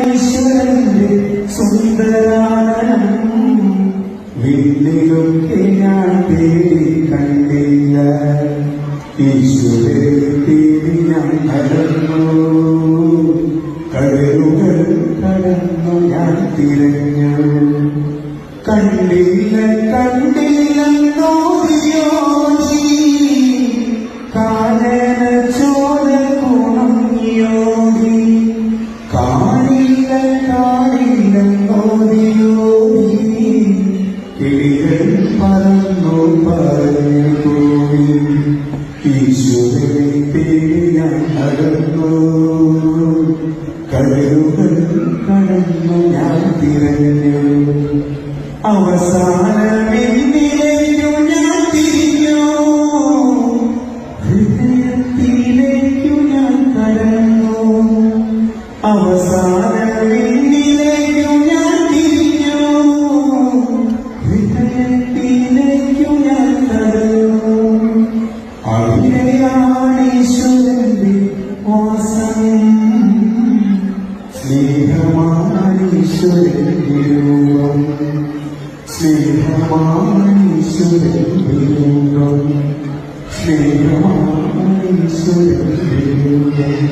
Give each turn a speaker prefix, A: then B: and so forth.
A: ഈശ്വരന്റെ സുന്ദരാനനം വിണ്ണിലൊക്കെ ഞാൻ തേടി കണ്ടില്ല. ഈശ്വരനെ തേടി ഞാൻ അലഞ്ഞു, കടലുകൾ കടന്നു ഞാൻ തിരഞ്ഞു. കണ്ടില്ല കണ്ടില്ലെന്നോദിയോജി കാനന ചോര കുണങ്ങിയോടി. കാണില്ല കാണില്ലെന്നോദിയോടി കിളികൾ പറന്നു പറഞ്ഞു പോയി. ഈശ്വരനെ തേടി ഞാൻ നടന്നു, കടലുകൾ കടന്നു ഞാൻ തിരഞ്ഞു. അവസാനമെന്നിലേക്കു ഞാൻ തിരിഞ്ഞു, ഹൃദയത്തിലേക്കു ഞാൻ കടന്നു. അവസാനമെന്നിലേക്കു ഞാൻ തിരിഞ്ഞു, ഹൃദയത്തിലേക്കു ഞാൻ കടന്നു. അവിടെയാണ് ഈശ്വരന്റെ വാസം, സ്നേഹമാണീശ്വരന്റെ രൂപം, സ്നേഹമാണീശ്വരന്റെ രൂപം, സ്നേഹമാണീശ്വരന്റെ രൂപം.